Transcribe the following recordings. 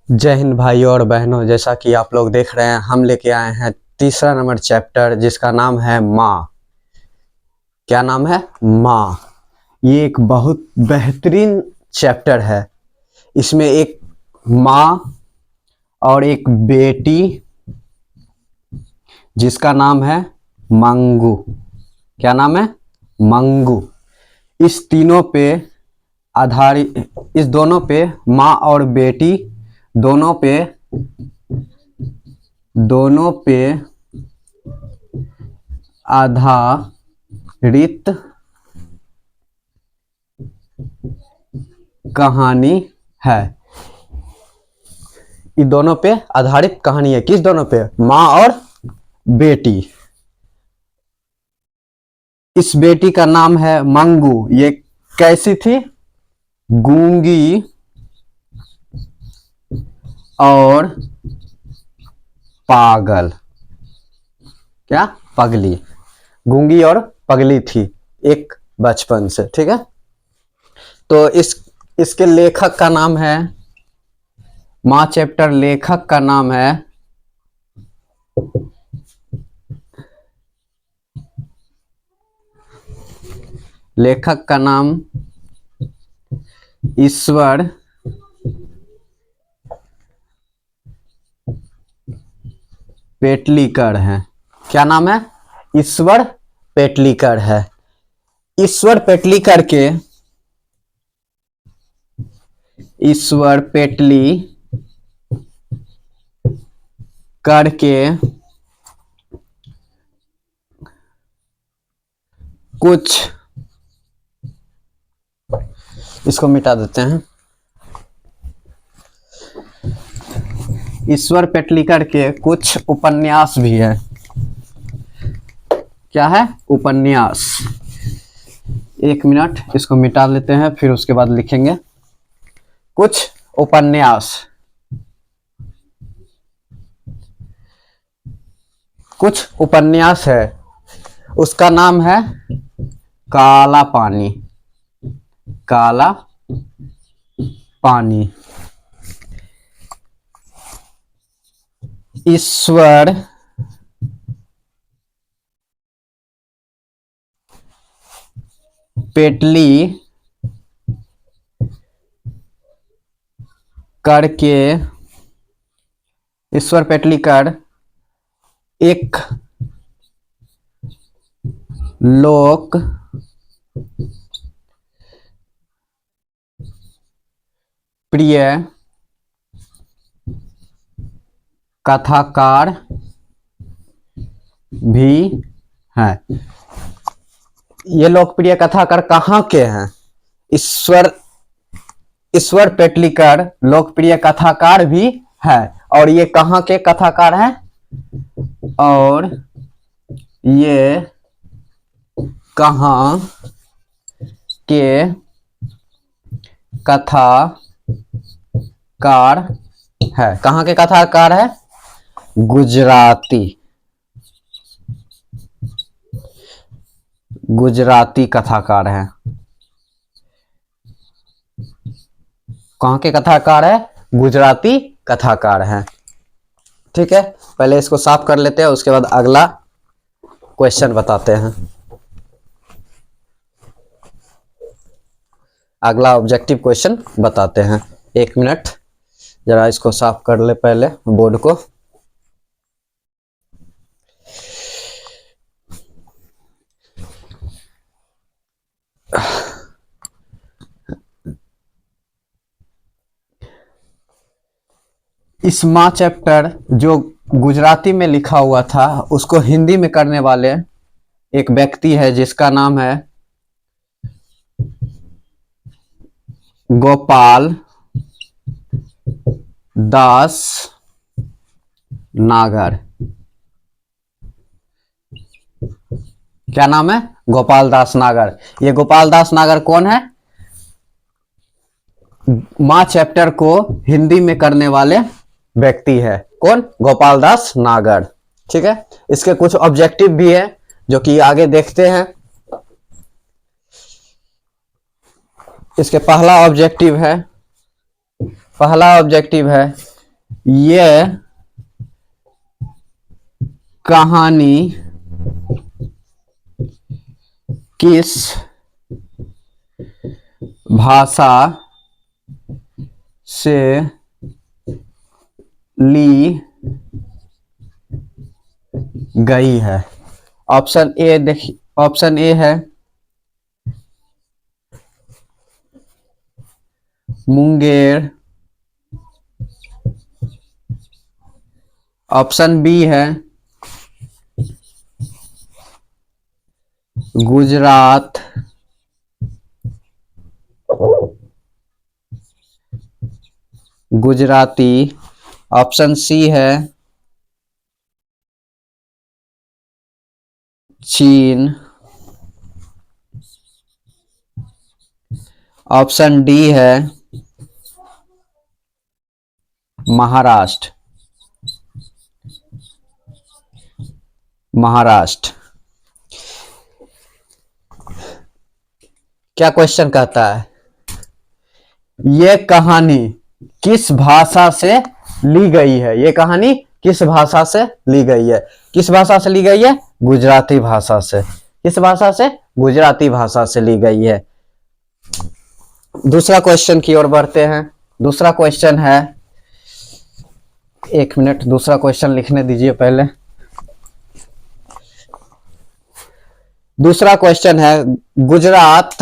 जय हिंद भाइयों और बहनों। जैसा कि आप लोग देख रहे हैं, हम लेके आए हैं तीसरा नंबर चैप्टर जिसका नाम है माँ। क्या नाम है? माँ। ये एक बहुत बेहतरीन चैप्टर है। इसमें एक माँ और एक बेटी जिसका नाम है मंगू। क्या नाम है? मंगू। इस तीनों पे आधारित, इस दोनों पे, माँ और बेटी दोनों पे आधारित कहानी है। ये दोनों पे आधारित कहानी है। किस दोनों पे? माँ और बेटी। इस बेटी का नाम है मंगू। ये कैसी थी? गूंगी और पागल। क्या? पगली। गूंगी और पगली थी एक बचपन से। ठीक है। तो इसके लेखक का नाम है, माँ चैप्टर लेखक का नाम है ईश्वर पेटलीकर है। क्या नाम है? ईश्वर पेटलीकर है। ईश्वर पेटलीकर के कुछ, इसको मिटा देते हैं। ईश्वर पेटलीकर के कुछ उपन्यास भी है। क्या है? उपन्यास। एक मिनट, इसको मिटा लेते हैं, फिर उसके बाद लिखेंगे। कुछ उपन्यास, कुछ उपन्यास है। उसका नाम है काला पानी। काला पानी। ईश्वर पेटलीकर ईश्वर पेटलीकर एक लोक प्रिय कथाकार भी हैं। ये लोकप्रिय कथाकार कहाँ के हैं? ईश्वर पेटलीकर लोकप्रिय कथाकार भी है। और ये कहाँ के कथाकार हैं? और ये कहाँ के कथाकार है? कहाँ के कथाकार है? गुजराती कथाकार है। कहाँ के कथाकार है? गुजराती कथाकार है। ठीक है। पहले इसको साफ कर लेते हैं, उसके बाद अगला क्वेश्चन बताते हैं। अगला ऑब्जेक्टिव क्वेश्चन बताते हैं। एक मिनट, जरा इसको साफ कर ले पहले बोर्ड को। इस माँ चैप्टर जो गुजराती में लिखा हुआ था, उसको हिंदी में करने वाले एक व्यक्ति है जिसका नाम है गोपाल दास नागर। क्या नाम है? गोपाल दास नागर। ये गोपाल दास नागर कौन है? माँ चैप्टर को हिंदी में करने वाले व्यक्ति है। कौन? गोपाल दास नागर। ठीक है। इसके कुछ ऑब्जेक्टिव भी है जो कि आगे देखते हैं। इसके पहला ऑब्जेक्टिव है ये कहानी किस भाषा से ली गई है? ऑप्शन ए देखिए, ऑप्शन ए है मुंगेर, ऑप्शन बी है गुजरात, गुजराती, ऑप्शन सी है चीन, ऑप्शन डी है महाराष्ट्र। महाराष्ट्र। क्या क्वेश्चन कहता है? ये कहानी किस भाषा से ली गई है? ये कहानी किस भाषा से ली गई है? किस भाषा से ली गई है? गुजराती भाषा से। किस भाषा से? गुजराती भाषा से ली गई है। दूसरा क्वेश्चन की ओर बढ़ते हैं। दूसरा क्वेश्चन है, एक मिनट, दूसरा क्वेश्चन लिखने दीजिए पहले। दूसरा क्वेश्चन है गुजरात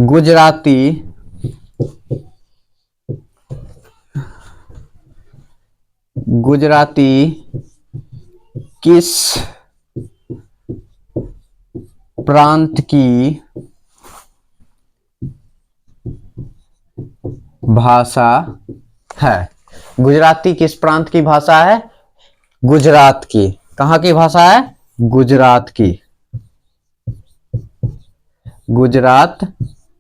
गुजराती गुजराती किस प्रांत की भाषा है? गुजराती किस प्रांत की भाषा है? गुजरात की। कहां की भाषा है? गुजरात की। गुजरात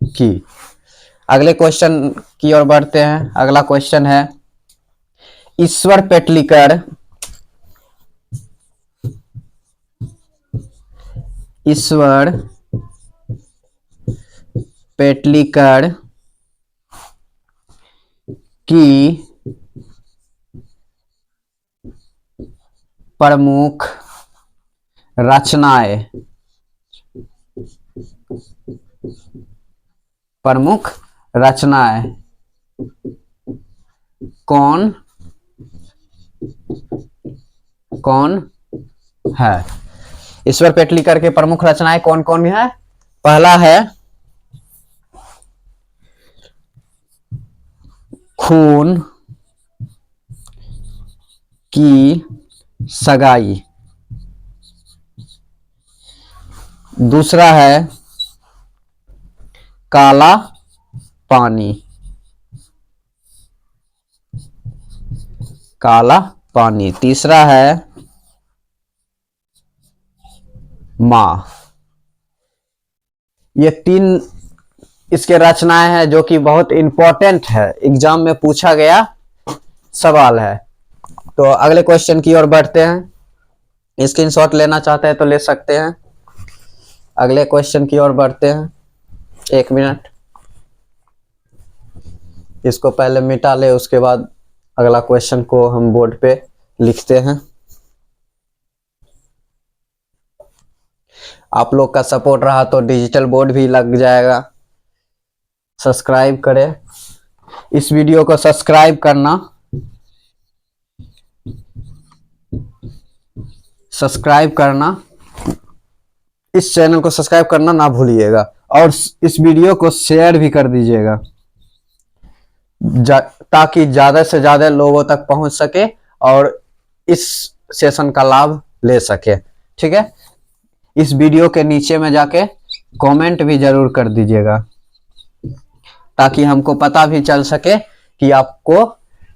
की। अगले क्वेश्चन की ओर बढ़ते हैं। अगला क्वेश्चन है ईश्वर पेटलीकर ईश्वर पेटलीकर की प्रमुख रचनाएं, प्रमुख रचनाएं कौन कौन है? ईश्वर पेटलीकर के प्रमुख रचनाएं कौन कौन है? पहला है खून की सगाई, दूसरा है काला पानी, काला पानी, तीसरा है मां। ये तीन इसके रचनाएं हैं जो कि बहुत इंपॉर्टेंट है, एग्जाम में पूछा गया सवाल है। तो अगले क्वेश्चन की ओर बढ़ते हैं। स्क्रीनशॉट लेना चाहते हैं तो ले सकते हैं। अगले क्वेश्चन की ओर बढ़ते हैं। एक मिनट, इसको पहले मिटा ले, उसके बाद अगला क्वेश्चन को हम बोर्ड पे लिखते हैं। आप लोग का सपोर्ट रहा तो डिजिटल बोर्ड भी लग जाएगा। सब्सक्राइब करें, इस वीडियो को सब्सक्राइब करना, सब्सक्राइब करना, इस चैनल को सब्सक्राइब करना ना भूलिएगा और इस वीडियो को शेयर भी कर दीजिएगा ताकि ज्यादा से ज्यादा लोगों तक पहुंच सके और इस सेशन का लाभ ले सके। ठीक है, इस वीडियो के नीचे में जाके कमेंट भी जरूर कर दीजिएगा ताकि हमको पता भी चल सके कि आपको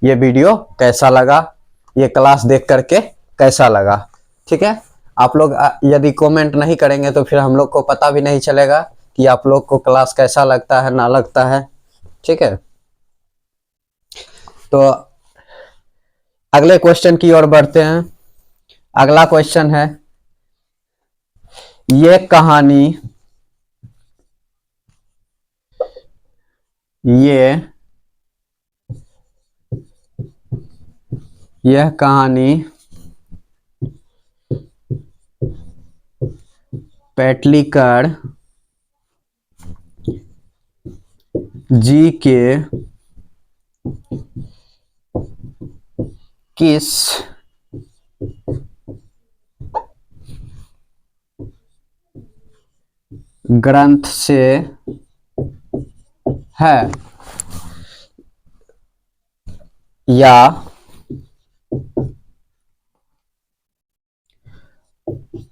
ये वीडियो कैसा लगा, ये क्लास देख करके कैसा लगा। ठीक है, आप लोग यदि कमेंट नहीं करेंगे तो फिर हम लोग को पता भी नहीं चलेगा कि आप लोग को क्लास कैसा लगता है ना लगता है। ठीक है, तो अगले क्वेश्चन की ओर बढ़ते हैं। अगला क्वेश्चन है ये कहानी यह कहानी पैटलीकर जी के किस ग्रंथ से है या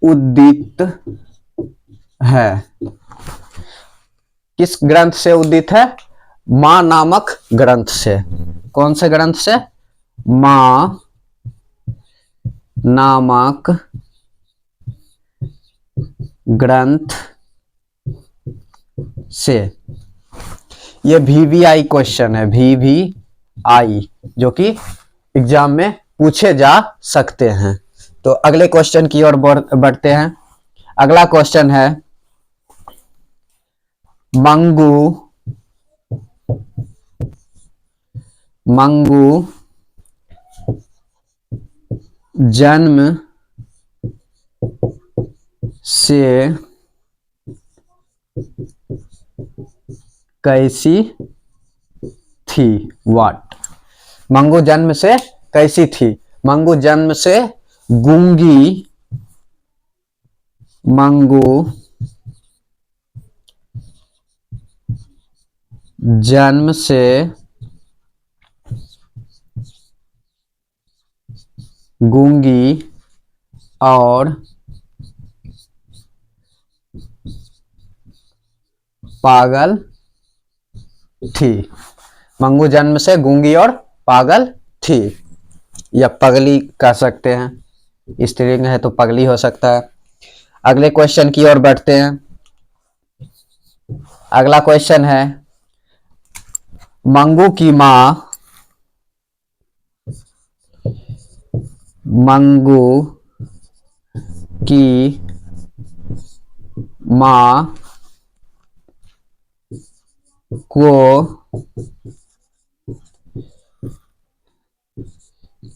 उदित है? किस ग्रंथ से उदित है? मां नामक ग्रंथ से। कौन से ग्रंथ से? मां नामक ग्रंथ से। ये VVI क्वेश्चन है, VVI, जो कि एग्जाम में पूछे जा सकते हैं। तो अगले क्वेश्चन की ओर बढ़ते हैं। अगला क्वेश्चन है, मंगू जन्म से कैसी थी? व्हाट? मंगू जन्म से कैसी थी? मंगू जन्म से गूंगी, मंगू जन्म से गूंगी और पागल थी। मंगू जन्म से गूंगी और पागल थी, या पगली कह सकते हैं, स्त्रीलिंग है तो पगली हो सकता है। अगले क्वेश्चन की ओर बढ़ते हैं। अगला क्वेश्चन है, मंगू की मां को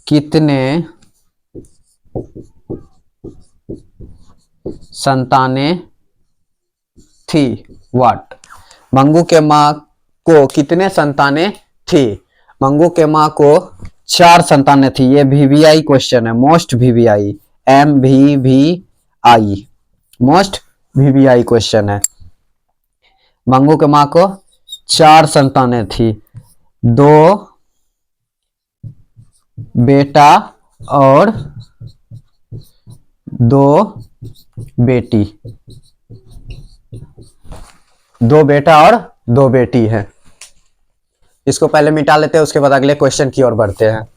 कितने संतानें थी? व्हाट? मंगू के मां को कितने संतानें थी? मंगू के मां को 4 संतानें थी। ये VVI क्वेश्चन है, most VVI, MVVI, most VVI question है। मंगू के मां को 4 संतानें थी, 2 बेटा और 2 बेटी। 2 बेटा और 2 बेटी है। इसको पहले मिटा लेते हैं, उसके बाद अगले क्वेश्चन की ओर बढ़ते हैं।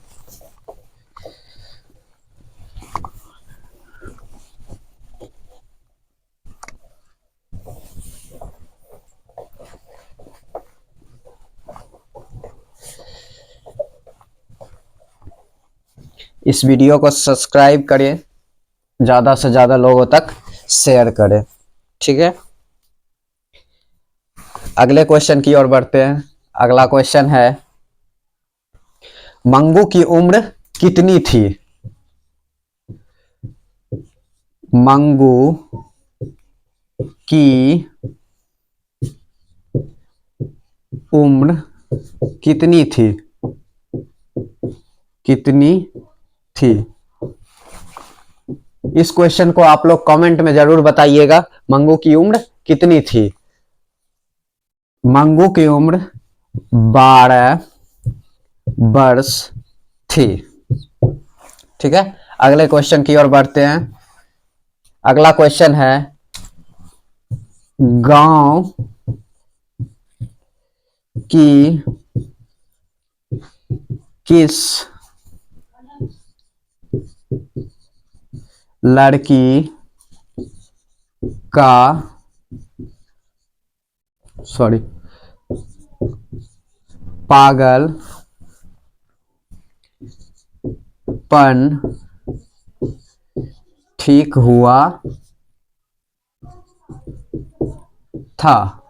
इस वीडियो को सब्सक्राइब करें, ज्यादा से ज्यादा लोगों तक शेयर करें, ठीक है। अगले क्वेश्चन की ओर बढ़ते हैं। अगला क्वेश्चन है, मंगू की उम्र कितनी थी? मंगू की उम्र कितनी थी? कितनी थी? इस क्वेश्चन को आप लोग कमेंट में जरूर बताइएगा, मंगू की उम्र कितनी थी? मंगू की उम्र 12 वर्ष थी, ठीक है। अगले क्वेश्चन की ओर बढ़ते हैं। अगला क्वेश्चन है, गांव की किस लड़की का पागलपन ठीक हुआ था?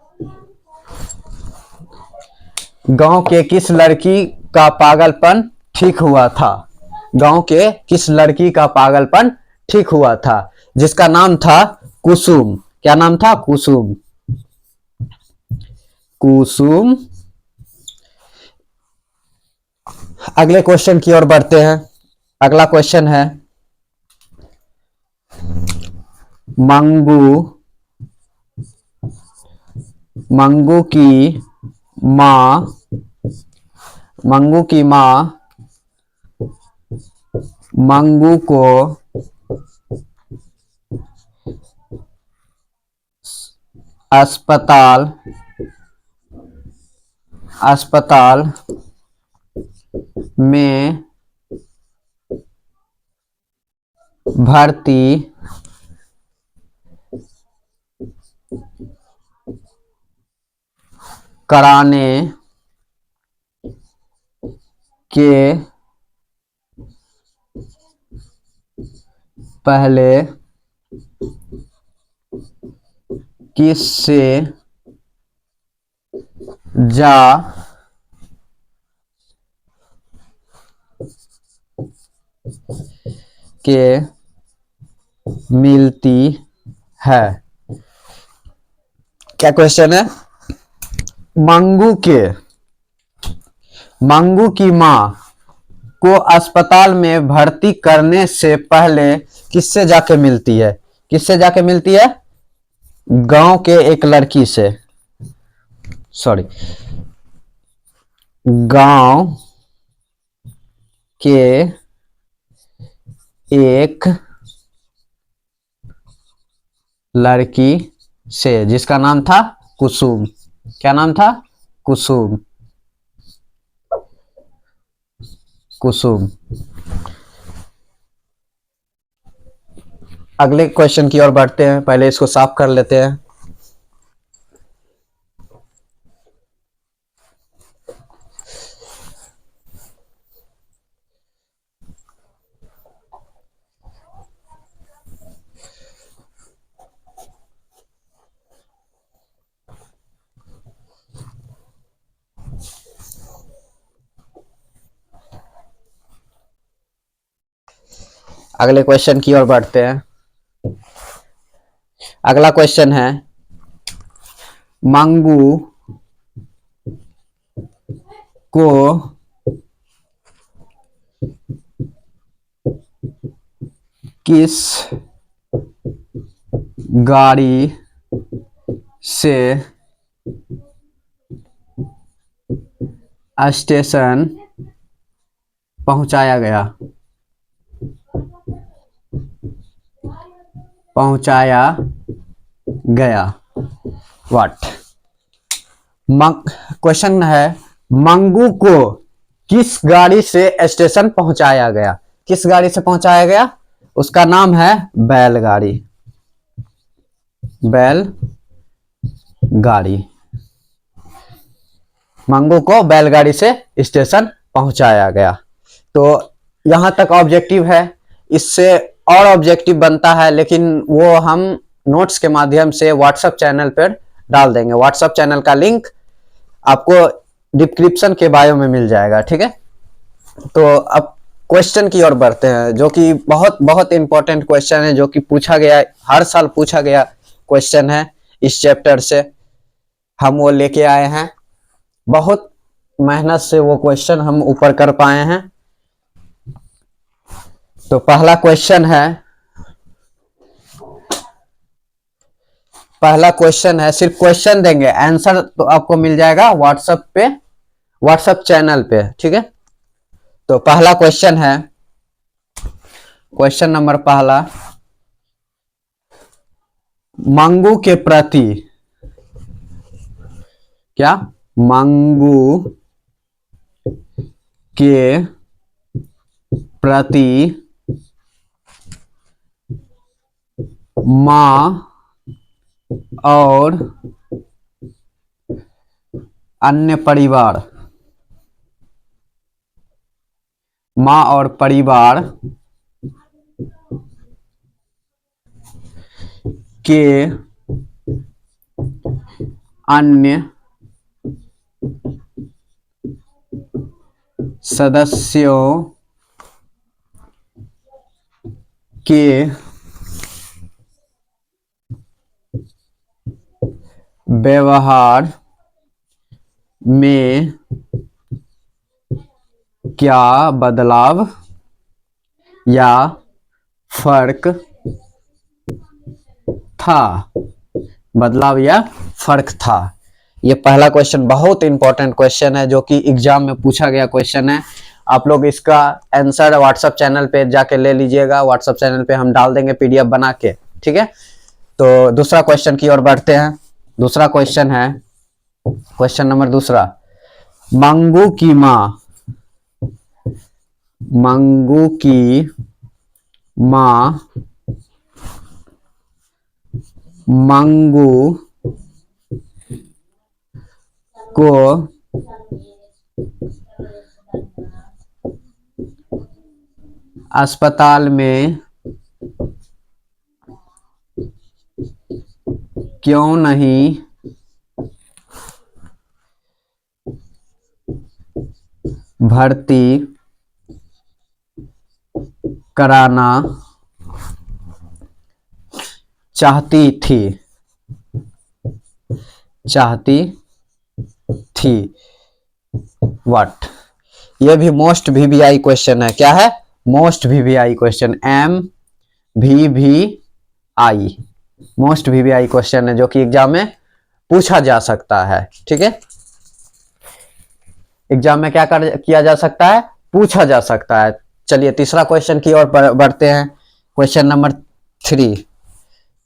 गांव के किस लड़की का पागलपन ठीक हुआ था? गांव के किस लड़की का पागलपन ठीक हुआ था? जिसका नाम था कुसुम। क्या नाम था? कुसुम। कुसुम। अगले क्वेश्चन की ओर बढ़ते हैं। अगला क्वेश्चन है, मंगू मंगू की माँ मंगू की माँ मंगू को अस्पताल अस्पताल में भर्ती कराने के पहले किससे जा के मिलती है? क्या क्वेश्चन है? मंगू की माँ को अस्पताल में भर्ती करने से पहले किससे जाके मिलती है? किससे जाके मिलती है? गांव के एक लड़की से। सॉरी, गांव के एक लड़की से जिसका नाम था कुसुम। क्या नाम था? कुसुम। कुसुम। अगले क्वेश्चन की ओर बढ़ते हैं, पहले इसको साफ कर लेते हैं। अगले क्वेश्चन की ओर बढ़ते हैं। अगला क्वेश्चन है, मंगू को किस गाड़ी से स्टेशन पहुंचाया गया? पहुंचाया गया। व्हाट? क्वेश्चन है, मंगू को किस गाड़ी से स्टेशन पहुंचाया गया? किस गाड़ी से पहुंचाया गया? उसका नाम है बैलगाड़ी। बैलगाड़ी। मंगू को बैलगाड़ी से स्टेशन पहुंचाया गया। तो यहां तक ऑब्जेक्टिव है। इससे और ऑब्जेक्टिव बनता है, लेकिन वो हम नोट्स के माध्यम से व्हाट्सएप चैनल पर डाल देंगे। व्हाट्सएप चैनल का लिंक आपको डिस्क्रिप्शन के बायो में मिल जाएगा। ठीक है, तो अब क्वेश्चन की ओर बढ़ते हैं, जो कि बहुत बहुत इंपॉर्टेंट क्वेश्चन है, जो कि पूछा गया, हर साल पूछा गया क्वेश्चन है। इस चैप्टर से हम वो लेके आए हैं। बहुत मेहनत से वो क्वेश्चन हम ऊपर कर पाए हैं। तो पहला क्वेश्चन है, सिर्फ क्वेश्चन देंगे, आंसर तो आपको मिल जाएगा व्हाट्सएप पे, व्हाट्सएप चैनल पे। ठीक है, तो पहला क्वेश्चन है, क्वेश्चन नंबर पहला, मंगू के प्रति, क्या? मंगू के प्रति माँ और अन्य परिवार, माँ और परिवार के अन्य सदस्यों के व्यवहार में क्या बदलाव या फर्क था। बदलाव या फर्क था। ये पहला क्वेश्चन बहुत इंपॉर्टेंट क्वेश्चन है जो कि एग्जाम में पूछा गया क्वेश्चन है। आप लोग इसका आंसर व्हाट्सएप चैनल पे जाके ले लीजिएगा। व्हाट्सएप चैनल पे हम डाल देंगे पीडीएफ बना के, ठीक है। तो दूसरा क्वेश्चन की ओर बढ़ते हैं। दूसरा क्वेश्चन है, क्वेश्चन नंबर दूसरा, मंगू की माँ, मंगू की माँ मंगू को अस्पताल में क्यों नहीं भर्ती कराना चाहती थी, व्हाट। ये भी मोस्ट वीवीआई क्वेश्चन है। क्या है? Most VVI question, MVVI, most VVI question है जो कि एग्जाम में पूछा जा सकता है, ठीक है। एग्जाम में क्या किया जा सकता है? पूछा जा सकता है। चलिए तीसरा क्वेश्चन की ओर बढ़ते हैं। क्वेश्चन नंबर 3,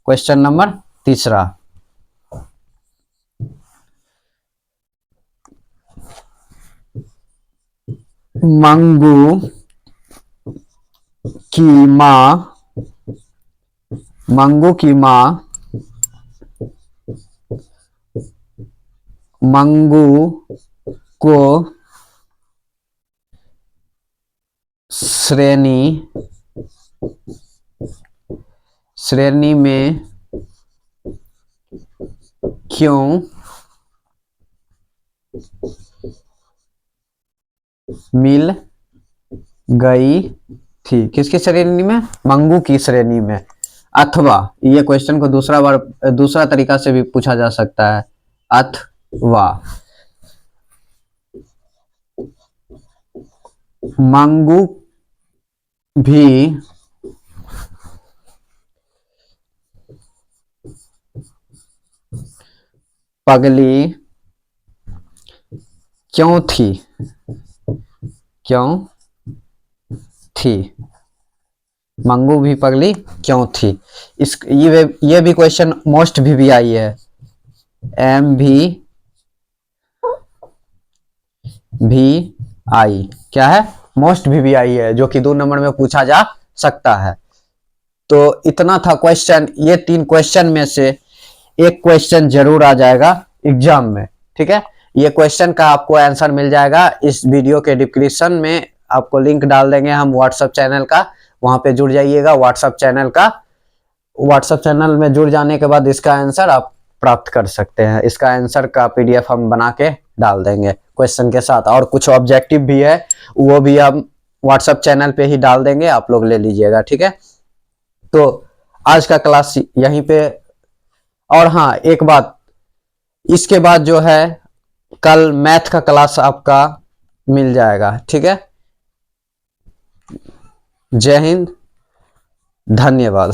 क्वेश्चन नंबर तीसरा, मंगू की माँ, मंगू की माँ मंगू को श्रेणी में क्यों मिल गई थी। किसकी श्रेणी में? मंगू की श्रेणी में। अथवा, ये क्वेश्चन को दूसरा तरीका से भी पूछा जा सकता है, अथवा मंगू भी पगली क्यों थी, मंगू भी पगली क्यों थी। ये भी क्वेश्चन मोस्ट वीवीआई है, MVVI, क्या है? मोस्ट वीवीआई है जो कि 2 नंबर में पूछा जा सकता है। तो इतना था क्वेश्चन। ये 3 क्वेश्चन में से एक क्वेश्चन जरूर आ जाएगा एग्जाम में, ठीक है। ये क्वेश्चन का आपको आंसर मिल जाएगा। इस वीडियो के डिस्क्रिप्शन में आपको लिंक डाल देंगे हम व्हाट्सएप चैनल का, वहां पे जुड़ जाइएगा। व्हाट्सएप चैनल में जुड़ जाने के बाद इसका आंसर आप प्राप्त कर सकते हैं। इसका आंसर का पीडीएफ हम बना के डाल देंगे क्वेश्चन के साथ, और कुछ ऑब्जेक्टिव भी है वो भी हम व्हाट्सएप चैनल पे ही डाल देंगे, आप लोग ले लीजिएगा, ठीक है। तो आज का क्लास यहीं पे। और हाँ, एक बात, इसके बाद जो है कल मैथ का क्लास आपका मिल जाएगा, ठीक है। जय हिंद, धन्यवाद।